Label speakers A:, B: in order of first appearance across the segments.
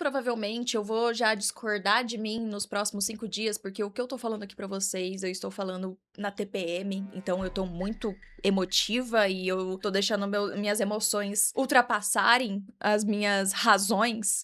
A: provavelmente eu vou já discordar de mim nos próximos 5 dias, porque o que eu tô falando aqui pra vocês, eu estou falando na TPM, então eu tô muito emotiva e eu tô deixando minhas emoções ultrapassarem as minhas razões.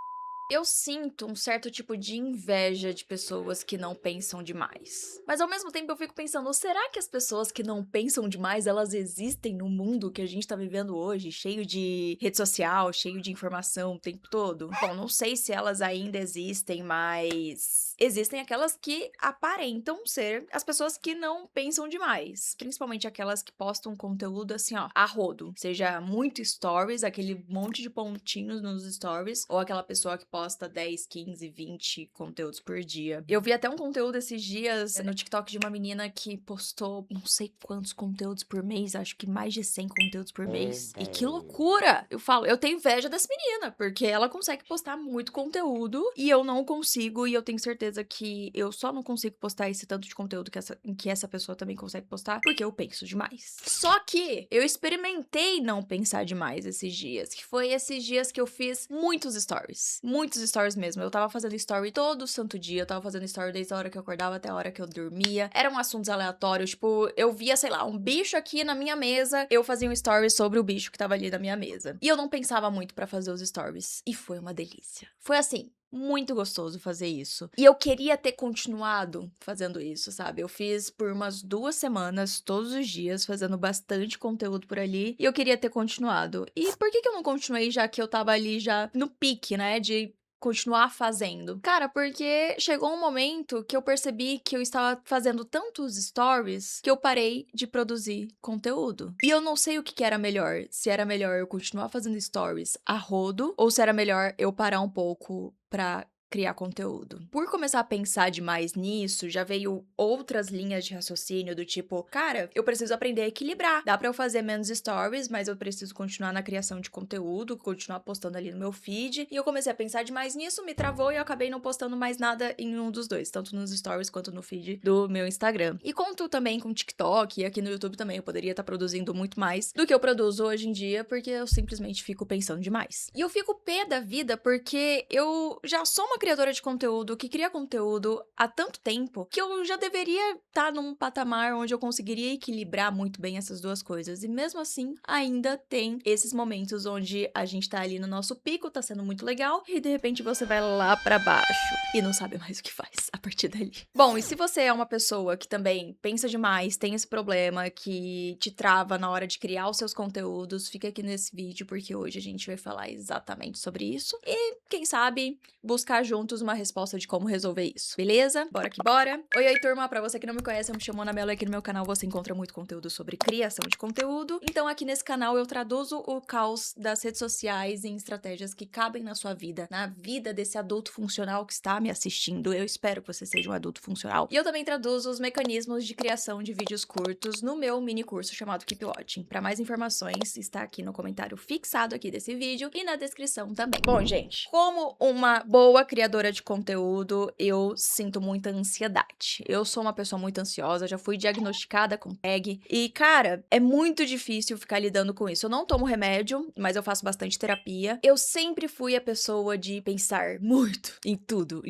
A: Eu sinto um certo tipo de inveja de pessoas que não pensam demais. Mas ao mesmo tempo eu fico pensando, será que as pessoas que não pensam demais, elas existem no mundo que a gente tá vivendo hoje, cheio de rede social, cheio de informação o tempo todo? Bom, não sei se elas ainda existem, mas existem aquelas que aparentam ser as pessoas que não pensam demais. Principalmente aquelas que postam conteúdo assim, ó, a rodo. Seja muito stories, aquele monte de pontinhos nos stories, ou aquela pessoa que posta 10, 15, 20 conteúdos por dia. Eu vi até um conteúdo esses dias no TikTok de uma menina que postou não sei quantos conteúdos por mês, acho que mais de 100 conteúdos por mês. E que loucura! Eu falo, eu tenho inveja dessa menina, porque ela consegue postar muito conteúdo e eu não consigo, e eu tenho certeza que eu só não consigo postar esse tanto de conteúdo que essa pessoa também consegue postar, porque eu penso demais. Só que eu experimentei não pensar demais esses dias, que foi esses dias que eu fiz muitos stories. Muitos stories mesmo. Eu tava fazendo story todo santo dia, eu tava fazendo story desde a hora que eu acordava até a hora que eu dormia. Eram assuntos aleatórios, tipo, eu via, sei lá, um bicho aqui na minha mesa, eu fazia um story sobre o bicho que tava ali na minha mesa. E eu não pensava muito pra fazer os stories. E foi uma delícia. Foi assim, muito gostoso fazer isso. E eu queria ter continuado fazendo isso, sabe? Eu fiz por umas 2 semanas, todos os dias, fazendo bastante conteúdo por ali. E eu queria ter continuado. E por que eu não continuei, já que eu tava ali já no pique, né? De continuar fazendo. Cara, porque chegou um momento que eu percebi que eu estava fazendo tantos stories que eu parei de produzir conteúdo. E eu não sei o que era melhor. Se era melhor eu continuar fazendo stories a rodo ou se era melhor eu parar um pouco pra criar conteúdo. Por começar a pensar demais nisso, já veio outras linhas de raciocínio do tipo, cara, eu preciso aprender a equilibrar. Dá pra eu fazer menos stories, mas eu preciso continuar na criação de conteúdo, continuar postando ali no meu feed. E eu comecei a pensar demais nisso, me travou e eu acabei não postando mais nada em um dos dois, tanto nos stories quanto no feed do meu Instagram. E conto também com TikTok e aqui no YouTube também, eu poderia estar produzindo muito mais do que eu produzo hoje em dia, porque eu simplesmente fico pensando demais. E eu fico pé da vida porque eu já sou uma criadora de conteúdo que cria conteúdo há tanto tempo que eu já deveria estar num patamar onde eu conseguiria equilibrar muito bem essas duas coisas. E mesmo assim, ainda tem esses momentos onde a gente tá ali no nosso pico, tá sendo muito legal, e de repente você vai lá pra baixo e não sabe mais o que faz a partir dali. Bom, e se você é uma pessoa que também pensa demais, tem esse problema que te trava na hora de criar os seus conteúdos, fica aqui nesse vídeo porque hoje a gente vai falar exatamente sobre isso e, quem sabe, buscar juntos uma resposta de como resolver isso, beleza? Bora que bora! Oi, oi, turma! Pra você que não me conhece, eu me chamo Ana Melo e aqui no meu canal você encontra muito conteúdo sobre criação de conteúdo. Então aqui nesse canal eu traduzo o caos das redes sociais em estratégias que cabem na sua vida, na vida desse adulto funcional que está me assistindo. Eu espero que você seja um adulto funcional. E eu também traduzo os mecanismos de criação de vídeos curtos no meu mini curso chamado Keep Watching. Para mais informações, está aqui no comentário fixado aqui desse vídeo e na descrição também. Bom, gente, como uma boa criadora de conteúdo, eu sinto muita ansiedade. Eu sou uma pessoa muito ansiosa, já fui diagnosticada com TAG e, cara, é muito difícil ficar lidando com isso. Eu não tomo remédio, mas eu faço bastante terapia. Eu sempre fui a pessoa de pensar muito em tudo,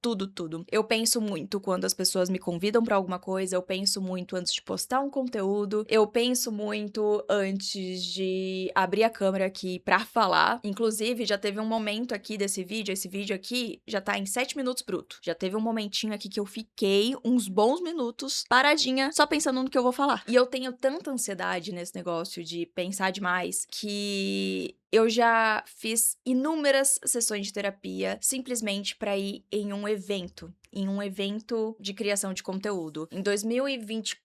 A: tudo, tudo. Eu penso muito quando as pessoas me convidam pra alguma coisa, eu penso muito antes de postar um conteúdo, eu penso muito antes de abrir a câmera aqui pra falar. Inclusive, já teve um momento aqui desse vídeo, esse vídeo aqui já tá em 7 minutos bruto. Já teve um momentinho aqui que eu fiquei uns bons minutos paradinha, só pensando no que eu vou falar. E eu tenho tanta ansiedade nesse negócio de pensar demais que eu já fiz inúmeras sessões de terapia simplesmente pra ir em um evento de criação de conteúdo. Em 2024,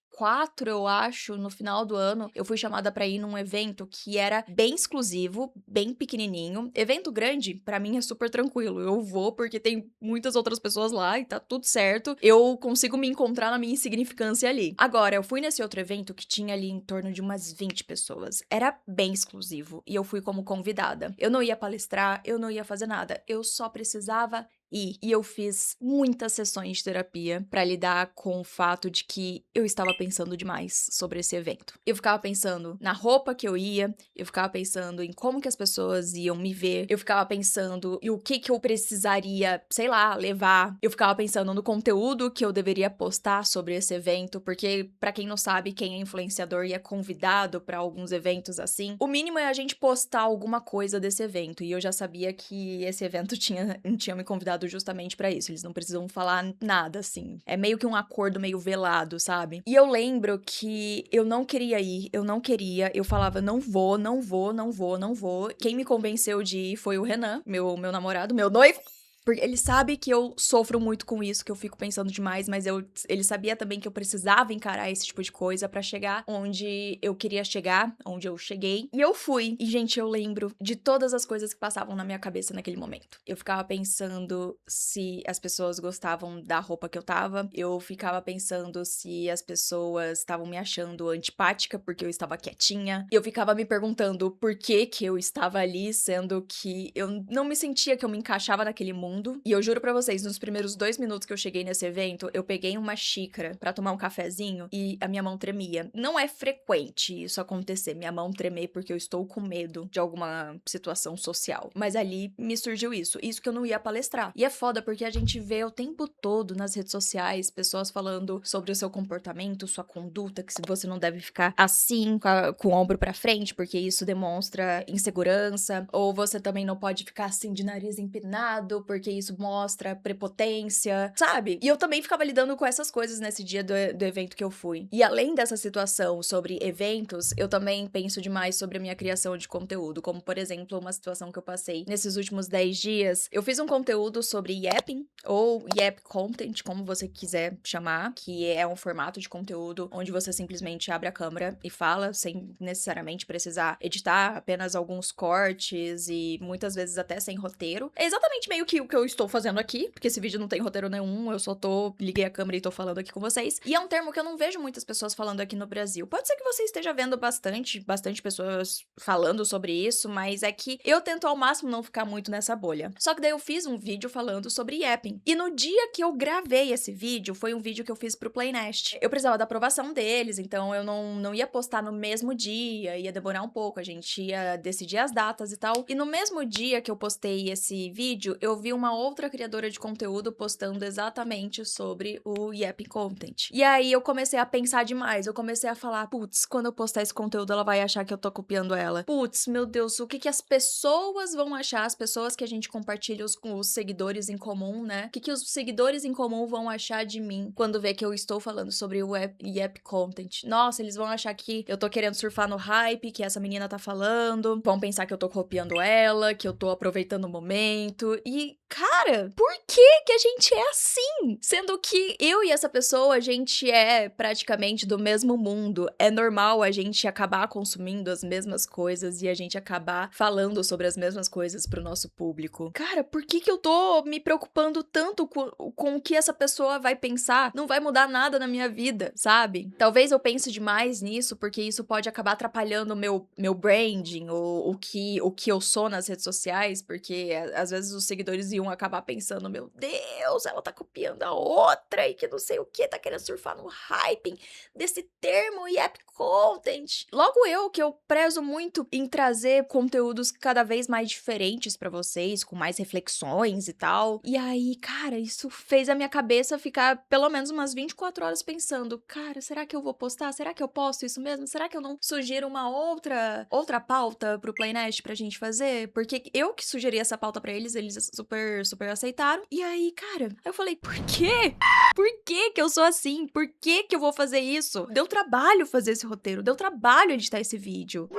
A: eu acho, no final do ano, eu fui chamada pra ir num evento que era bem exclusivo, bem pequenininho. Evento grande, pra mim, é super tranquilo. Eu vou porque tem muitas outras pessoas lá e tá tudo certo. Eu consigo me encontrar na minha insignificância ali. Agora, eu fui nesse outro evento que tinha ali em torno de umas 20 pessoas. Era bem exclusivo e eu fui como convidada. Eu não ia palestrar, eu não ia fazer nada. Eu só precisava E eu fiz muitas sessões de terapia pra lidar com o fato de que eu estava pensando demais sobre esse evento. Eu ficava pensando na roupa que eu ia, eu ficava pensando em como que as pessoas iam me ver, eu ficava pensando em o que que eu precisaria, sei lá, levar. Eu ficava pensando no conteúdo que eu deveria postar sobre esse evento, porque pra quem não sabe, quem é influenciador e é convidado pra alguns eventos assim, o mínimo é a gente postar alguma coisa desse evento. E eu já sabia que esse evento tinha me convidado justamente pra isso. Eles não precisam falar nada assim. É meio que um acordo meio velado, sabe? E eu lembro que eu não queria ir, eu não queria, eu falava não vou, não vou, não vou, não vou. Quem me convenceu de ir foi o Renan, meu namorado, meu noivo. Porque ele sabe que eu sofro muito com isso, que eu fico pensando demais, mas ele sabia também que eu precisava encarar esse tipo de coisa pra chegar onde eu queria chegar, onde eu cheguei. E eu fui. E, gente, eu lembro de todas as coisas que passavam na minha cabeça naquele momento. Eu ficava pensando se as pessoas gostavam da roupa que eu tava. Eu ficava pensando se as pessoas estavam me achando antipática porque eu estava quietinha. Eu ficava me perguntando por que que eu estava ali, sendo que eu não me sentia que eu me encaixava naquele mundo. E eu juro pra vocês, nos primeiros 2 minutos que eu cheguei nesse evento, eu peguei uma xícara pra tomar um cafezinho e a minha mão tremia. Não é frequente isso acontecer, minha mão tremer porque eu estou com medo de alguma situação social. Mas ali me surgiu isso que eu não ia palestrar. E é foda porque a gente vê o tempo todo nas redes sociais pessoas falando sobre o seu comportamento, sua conduta, que se você não deve ficar assim, com o ombro pra frente, porque isso demonstra insegurança, ou você também não pode ficar assim de nariz empinado, porque isso mostra prepotência, sabe? E eu também ficava lidando com essas coisas nesse dia do evento que eu fui. E além dessa situação sobre eventos, eu também penso demais sobre a minha criação de conteúdo, como por exemplo, uma situação que eu passei nesses últimos 10 dias. Eu fiz um conteúdo sobre yapping, ou yap content, como você quiser chamar, que é um formato de conteúdo onde você simplesmente abre a câmera e fala, sem necessariamente precisar editar, apenas alguns cortes e muitas vezes até sem roteiro. É exatamente meio que o que eu estou fazendo aqui, porque esse vídeo não tem roteiro nenhum, eu só liguei a câmera e tô falando aqui com vocês. E é um termo que eu não vejo muitas pessoas falando aqui no Brasil. Pode ser que você esteja vendo bastante pessoas falando sobre isso, mas é que eu tento ao máximo não ficar muito nessa bolha. Só que daí eu fiz um vídeo falando sobre yapping. E no dia que eu gravei esse vídeo, foi um vídeo que eu fiz pro Playnest. Eu precisava da aprovação deles, então eu não ia postar no mesmo dia, ia demorar um pouco, a gente ia decidir as datas e tal. E no mesmo dia que eu postei esse vídeo, eu vi uma outra criadora de conteúdo postando exatamente sobre o Yapping Content. E aí eu comecei a pensar demais, eu comecei a falar, putz, quando eu postar esse conteúdo ela vai achar que eu tô copiando ela. Putz, meu Deus, o que que as pessoas vão achar, as pessoas que a gente compartilha com os seguidores em comum, né? O que que os seguidores em comum vão achar de mim quando vê que eu estou falando sobre o Yap Content? Nossa, eles vão achar que eu tô querendo surfar no hype, que essa menina tá falando, vão pensar que eu tô copiando ela, que eu tô aproveitando o momento. E, cara, por que que a gente é assim? Sendo que eu e essa pessoa, a gente é praticamente do mesmo mundo. É normal a gente acabar consumindo as mesmas coisas e a gente acabar falando sobre as mesmas coisas pro nosso público. Cara, por que que eu tô me preocupando tanto com o que essa pessoa vai pensar? Não vai mudar nada na minha vida, sabe? Talvez eu pense demais nisso, porque isso pode acabar atrapalhando o meu branding, ou o que eu sou nas redes sociais, porque às vezes os seguidores iam acabar pensando, meu Deus, ela tá copiando a outra e que não sei o que, tá querendo surfar no hyping desse termo yap content. Logo eu, que eu prezo muito em trazer conteúdos cada vez mais diferentes pra vocês, com mais reflexões e tal. E aí, cara, isso fez a minha cabeça ficar pelo menos umas 24 horas pensando, cara, será que eu vou postar? Será que eu posto isso mesmo? Será que eu não sugiro uma outra pauta pro Playnest pra gente fazer? Porque eu que sugeri essa pauta pra eles super aceitaram. E aí, cara, eu falei, por quê? Por que que eu sou assim? Por que que eu vou fazer isso? Deu trabalho fazer esse roteiro, deu trabalho editar esse vídeo.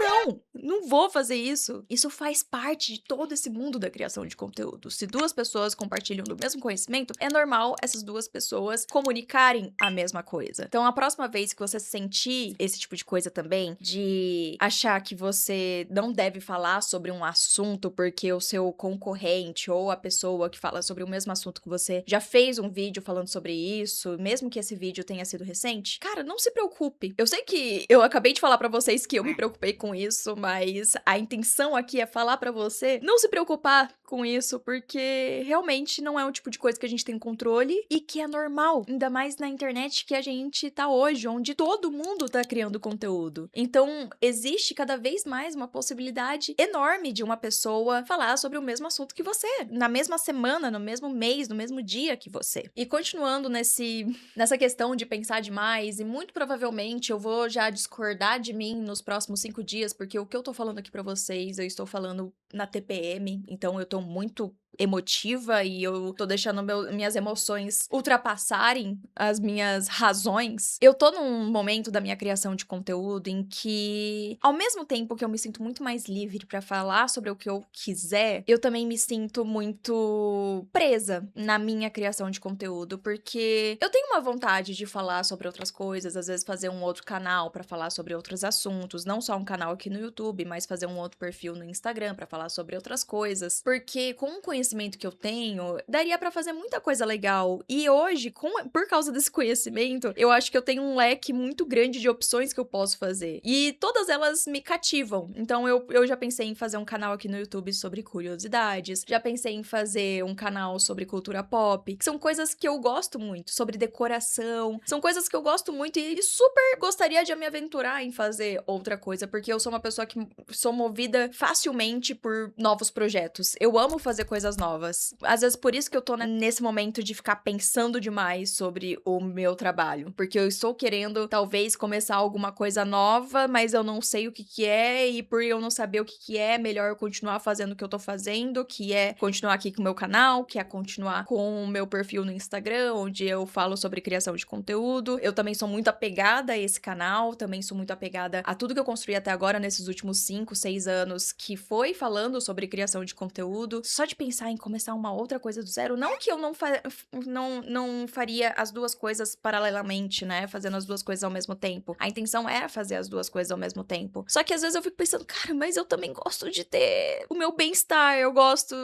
A: Não vou fazer isso. Isso faz parte de todo esse mundo da criação de conteúdo. Se duas pessoas compartilham do mesmo conhecimento, é normal essas duas pessoas comunicarem a mesma coisa. Então, a próxima vez que você sentir esse tipo de coisa também, de achar que você não deve falar sobre um assunto porque o seu concorrente ou pessoa que fala sobre o mesmo assunto que você já fez um vídeo falando sobre isso, mesmo que esse vídeo tenha sido recente, cara, não se preocupe. Eu sei que eu acabei de falar pra vocês que eu me preocupei com isso, mas a intenção aqui é falar pra você não se preocupar com isso, porque realmente não é um tipo de coisa que a gente tem controle e que é normal, ainda mais na internet que a gente tá hoje, onde todo mundo tá criando conteúdo. Então, existe cada vez mais uma possibilidade enorme de uma pessoa falar sobre o mesmo assunto que você, na mesma semana, no mesmo mês, no mesmo dia que você. E continuando nessa questão de pensar demais, e muito provavelmente eu vou já discordar de mim nos próximos 5 dias, porque o que eu tô falando aqui pra vocês, eu estou falando na TPM, então eu tô muito emotiva e eu tô deixando minhas emoções ultrapassarem as minhas razões. Eu tô num momento da minha criação de conteúdo em que, ao mesmo tempo que eu me sinto muito mais livre pra falar sobre o que eu quiser, eu também me sinto muito presa na minha criação de conteúdo, porque eu tenho uma vontade de falar sobre outras coisas, às vezes fazer um outro canal pra falar sobre outros assuntos, não só um canal aqui no YouTube, mas fazer um outro perfil no Instagram pra falar sobre outras coisas, porque com o conhecimento que eu tenho, daria pra fazer muita coisa legal. E hoje, por causa desse conhecimento, eu acho que eu tenho um leque muito grande de opções que eu posso fazer. E todas elas me cativam. Então, eu já pensei em fazer um canal aqui no YouTube sobre curiosidades, já pensei em fazer um canal sobre cultura pop, que são coisas que eu gosto muito, sobre decoração, são coisas que eu gosto muito e super gostaria de me aventurar em fazer outra coisa, porque eu sou uma pessoa que sou movida facilmente por novos projetos. Eu amo fazer coisas novas. Às vezes por isso que eu tô nesse momento de ficar pensando demais sobre o meu trabalho, porque eu estou querendo talvez começar alguma coisa nova, mas eu não sei o que que é, e por eu não saber o que que é, melhor eu continuar fazendo o que eu tô fazendo, que é continuar aqui com o meu canal, que é continuar com o meu perfil no Instagram, onde eu falo sobre criação de conteúdo. Eu também sou muito apegada a esse canal, também sou muito apegada a tudo que eu construí até agora nesses últimos 5, 6 anos, que foi falando sobre criação de conteúdo. Só de pensar em começar uma outra coisa do zero, não que eu não faria as duas coisas paralelamente, né, fazendo as duas coisas ao mesmo tempo. A intenção é fazer as duas coisas ao mesmo tempo. Só que às vezes eu fico pensando, cara, mas eu também gosto de ter o meu bem-estar, eu gosto...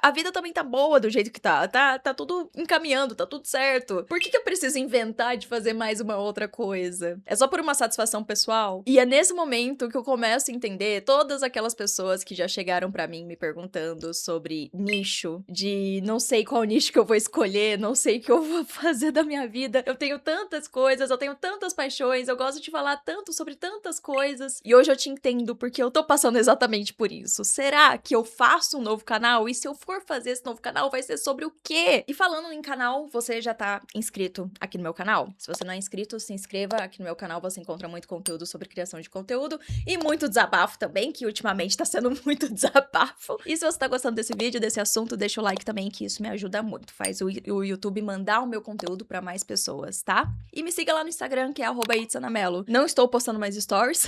A: A vida também tá boa do jeito que tá tudo encaminhando, tá tudo certo. Por que eu preciso inventar de fazer mais uma outra coisa? É só por uma satisfação pessoal? E é nesse momento que eu começo a entender todas aquelas pessoas que já chegaram pra mim me perguntando sobre nicho, de não sei qual nicho que eu vou escolher, não sei o que eu vou fazer da minha vida. Eu tenho tantas coisas, eu tenho tantas paixões, eu gosto de falar tanto sobre tantas coisas. E hoje eu te entendo porque eu tô passando exatamente por isso. Será que eu faço um novo canal? E se eu for fazer esse novo canal, vai ser sobre o quê? E falando em canal, você já tá inscrito aqui no meu canal? Se você não é inscrito, se inscreva. Aqui no meu canal você encontra muito conteúdo sobre criação de conteúdo e muito desabafo também, que ultimamente tá sendo muito desabafo. E se você tá gostando desse vídeo, desse assunto, deixa o like também, que isso me ajuda muito. Faz o YouTube mandar o meu conteúdo pra mais pessoas, tá? E me siga lá no Instagram, que é @itzanamelo. Não estou postando mais stories.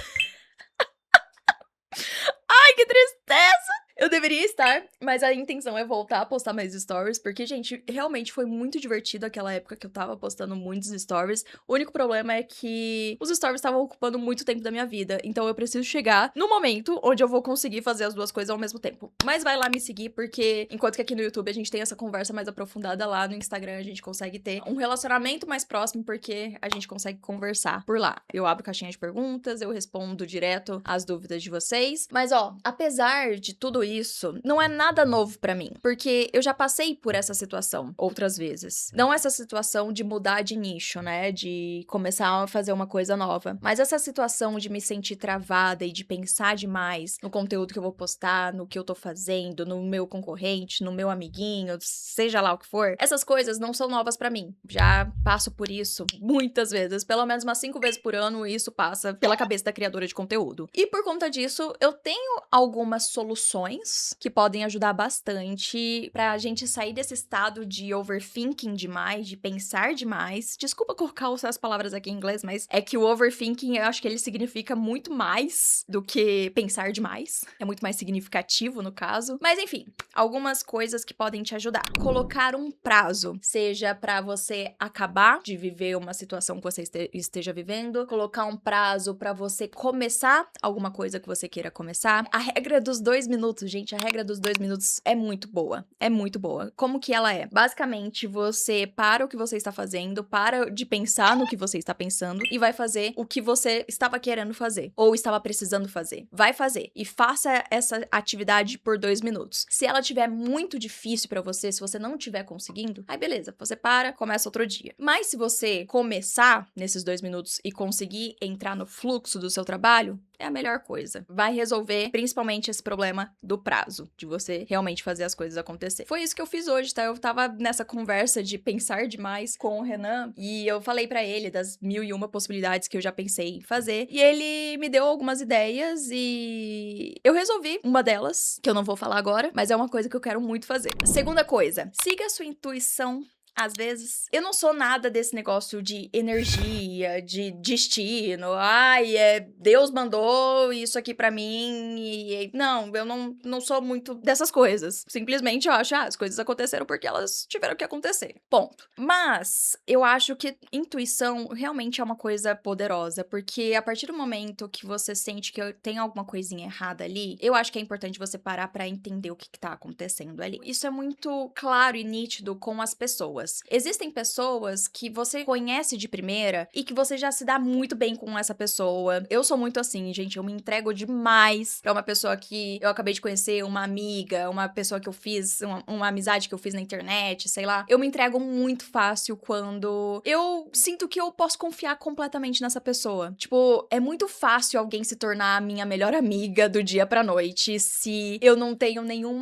A: Ai, que tristeza! Eu deveria estar, mas a intenção é voltar a postar mais stories, porque, gente, realmente foi muito divertido aquela época que eu tava postando muitos stories. O único problema é que os stories estavam ocupando muito tempo da minha vida, então eu preciso chegar no momento onde eu vou conseguir fazer as duas coisas ao mesmo tempo. Mas vai lá me seguir, porque enquanto que aqui no YouTube a gente tem essa conversa mais aprofundada, lá no Instagram a gente consegue ter um relacionamento mais próximo, porque a gente consegue conversar por lá. Eu abro caixinha de perguntas, eu respondo direto as dúvidas de vocês. Mas, ó, apesar de tudo isso, não é nada novo pra mim, porque eu já passei por essa situação outras vezes. Não essa situação de mudar de nicho, né, de começar a fazer uma coisa nova, mas essa situação de me sentir travada e de pensar demais no conteúdo que eu vou postar, no que eu tô fazendo, no meu concorrente, no meu amiguinho, seja lá o que for. Essas coisas não são novas pra mim. Já passo por isso muitas vezes, pelo menos umas 5 vezes por ano, isso passa pela cabeça da criadora de conteúdo. E por conta disso, eu tenho algumas soluções que podem ajudar bastante pra gente sair desse estado de overthinking demais, de pensar demais. Desculpa colocar essas palavras aqui em inglês, mas é que o overthinking, eu acho que ele significa muito mais do que pensar demais. É muito mais significativo, no caso. Mas enfim, algumas coisas que podem te ajudar. Colocar um prazo, seja pra você acabar de viver uma situação que você esteja vivendo, colocar um prazo pra você começar alguma coisa que você queira começar. A regra dos 2 minutos, minutos, gente, a regra dos 2 minutos é muito boa. É muito boa. Como que ela é? Basicamente, você para o que você está fazendo, para de pensar no que você está pensando e vai fazer o que você estava querendo fazer ou estava precisando fazer. Vai fazer e faça essa atividade por 2 minutos. Se ela tiver muito difícil pra você, se você não estiver conseguindo, aí beleza, você para, começa outro dia. Mas se você começar nesses 2 minutos e conseguir entrar no fluxo do seu trabalho, é a melhor coisa. Vai resolver principalmente esse problema do prazo, de você realmente fazer as coisas acontecer. Foi isso que eu fiz hoje, tá? Eu tava nessa conversa de pensar demais com o Renan e eu falei pra ele das 1001 possibilidades que eu já pensei em fazer e ele me deu algumas ideias e eu resolvi uma delas, que eu não vou falar agora, mas é uma coisa que eu quero muito fazer. Segunda coisa, siga a sua intuição. Às vezes, eu não sou nada desse negócio de energia, de destino. Ai, Deus mandou isso aqui pra mim Não, eu não sou muito dessas coisas. Simplesmente eu acho, as coisas aconteceram porque elas tiveram que acontecer. Ponto. Mas, eu acho que intuição realmente é uma coisa poderosa, porque a partir do momento que você sente que tem alguma coisinha errada ali, eu acho que é importante você parar pra entender o que tá acontecendo ali. Isso é muito claro e nítido com as pessoas. Existem pessoas que você conhece de primeira e que você já se dá muito bem com essa pessoa. Eu sou muito assim, gente, eu me entrego demais pra uma pessoa que eu acabei de conhecer, uma amiga, uma pessoa que eu fiz, uma amizade que eu fiz na internet, sei lá. Eu me entrego muito fácil quando eu sinto que eu posso confiar completamente nessa pessoa. Tipo, é muito fácil alguém se tornar a minha melhor amiga do dia pra noite se eu não tenho nenhum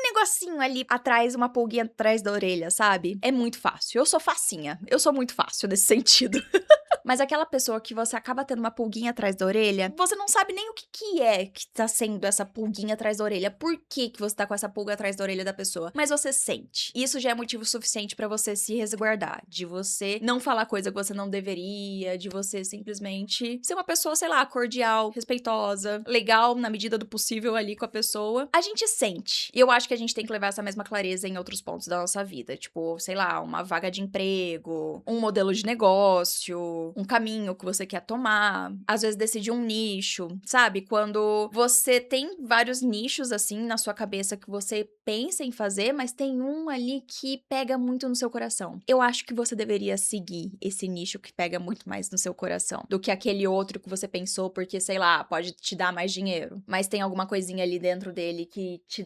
A: negocinho ali atrás, uma pulguinha atrás da orelha, sabe? É muito fácil. Eu sou facinha. Eu sou muito fácil nesse sentido. Mas aquela pessoa que você acaba tendo uma pulguinha atrás da orelha, você não sabe nem o que é que tá sendo essa pulguinha atrás da orelha. Por que que você tá com essa pulga atrás da orelha da pessoa? Mas você sente. Isso já é motivo suficiente pra você se resguardar. De você não falar coisa que você não deveria, de você simplesmente ser uma pessoa, sei lá, cordial, respeitosa, legal na medida do possível ali com a pessoa. A gente sente. E eu acho que a gente tem que levar essa mesma clareza em outros pontos da nossa vida. Tipo, sei lá, uma vaga de emprego, um modelo de negócio, um caminho que você quer tomar, às vezes decidir um nicho, sabe? Quando você tem vários nichos assim na sua cabeça que você pensa em fazer, mas tem um ali que pega muito no seu coração. Eu acho que você deveria seguir esse nicho que pega muito mais no seu coração do que aquele outro que você pensou porque, sei lá, pode te dar mais dinheiro, mas tem alguma coisinha ali dentro dele que te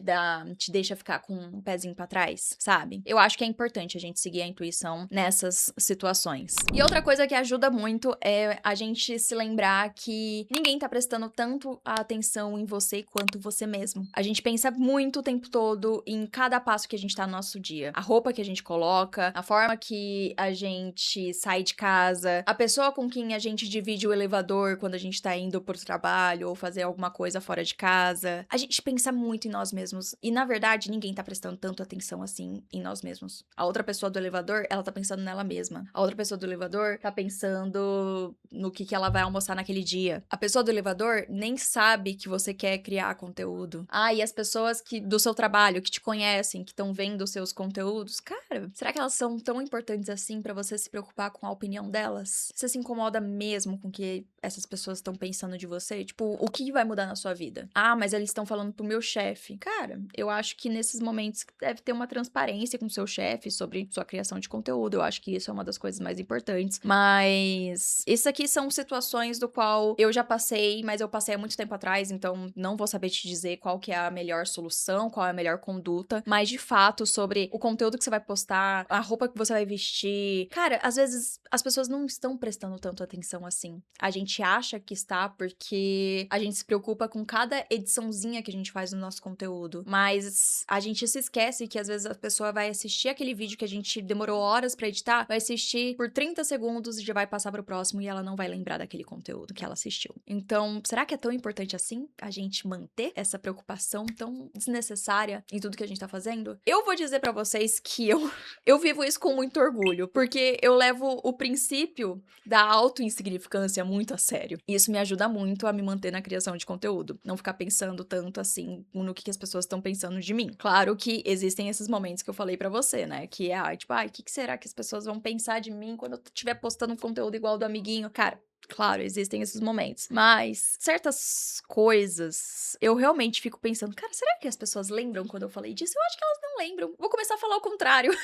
A: deixa ficar com um pezinho pra trás, sabe? Eu acho que é importante a gente seguir a intuição nessas situações. E outra coisa que ajuda muito é a gente se lembrar que ninguém tá prestando tanto a atenção em você quanto você mesmo. A gente pensa muito o tempo todo em cada passo que a gente tá no nosso dia. A roupa que a gente coloca, a forma que a gente sai de casa, a pessoa com quem a gente divide o elevador quando a gente tá indo pro trabalho ou fazer alguma coisa fora de casa. A gente pensa muito em nós mesmos. E, na verdade, ninguém tá prestando tanto atenção assim em nós mesmos. A outra pessoa do elevador, ela tá pensando nela mesma. A outra pessoa do elevador tá pensando no que ela vai almoçar naquele dia. A pessoa do elevador nem sabe que você quer criar conteúdo. E as pessoas do seu trabalho, que te conhecem, que estão vendo os seus conteúdos, cara, será que elas são tão importantes assim pra você se preocupar com a opinião delas? Você se incomoda mesmo com o que essas pessoas estão pensando de você? Tipo, o que vai mudar na sua vida? Mas eles estão falando pro meu chefe. Cara, eu acho que nesses momentos deve ter uma transparência com o seu chefe sobre sua criação de conteúdo. Eu acho que isso é uma das coisas mais importantes. Mas isso aqui são situações do qual eu já passei, mas eu passei há muito tempo atrás, então não vou saber te dizer qual que é a melhor solução, qual é a melhor conduta, mas de fato sobre o conteúdo que você vai postar, a roupa que você vai vestir. Cara, às vezes as pessoas não estão prestando tanto atenção assim. A gente acha que está porque a gente se preocupa com cada ediçãozinha que a gente faz no nosso conteúdo, mas a gente se esquece que às vezes a pessoa vai assistir aquele vídeo que a gente demorou horas pra editar, vai assistir por 30 segundos e já vai passar pro próximo e ela não vai lembrar daquele conteúdo que ela assistiu. Então, será que é tão importante assim a gente manter essa preocupação tão desnecessária em tudo que a gente tá fazendo? Eu vou dizer pra vocês que eu vivo isso com muito orgulho, porque eu levo o princípio da auto-insignificância muito a sério. E isso me ajuda muito a me manter na criação de conteúdo. Não ficar pensando tanto assim no que as pessoas estão pensando de mim. Claro que existem esses momentos que eu falei pra você, né? Que é, tipo, o que será que as pessoas vão pensar de mim quando eu estiver postando um conteúdo igual do amiguinho? Cara, Claro, existem esses momentos. Mas certas coisas eu realmente fico pensando: "Cara, será que as pessoas lembram quando eu falei disso?" Eu acho que elas não lembram. Vou começar a falar o contrário.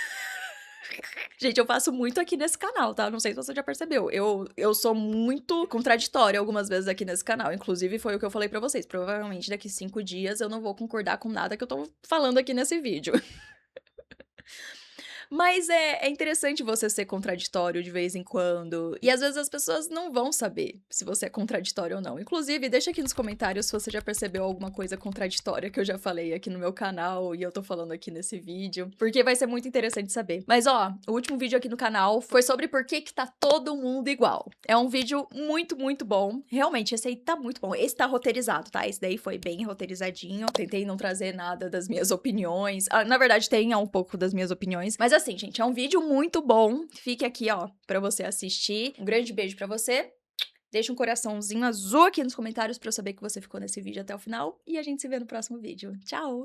A: Gente, eu faço muito aqui nesse canal, tá? Não sei se você já percebeu. Eu sou muito contraditória algumas vezes aqui nesse canal. Inclusive, foi o que eu falei pra vocês. Provavelmente daqui 5 dias eu não vou concordar com nada que eu tô falando aqui nesse vídeo. Mas é interessante você ser contraditório de vez em quando, e às vezes as pessoas não vão saber se você é contraditório ou não. Inclusive, deixa aqui nos comentários se você já percebeu alguma coisa contraditória que eu já falei aqui no meu canal e eu tô falando aqui nesse vídeo, porque vai ser muito interessante saber. Mas ó, o último vídeo aqui no canal foi sobre por que que tá todo mundo igual. É um vídeo muito, muito bom. Realmente, esse aí tá muito bom. Esse tá roteirizado, tá? Esse daí foi bem roteirizadinho. Tentei não trazer nada das minhas opiniões. Ah, na verdade, tem um pouco das minhas opiniões. Mas assim, gente, é um vídeo muito bom. Fique aqui, ó, pra você assistir. Um grande beijo pra você. Deixa um coraçãozinho azul aqui nos comentários pra eu saber que você ficou nesse vídeo até o final. E a gente se vê no próximo vídeo. Tchau!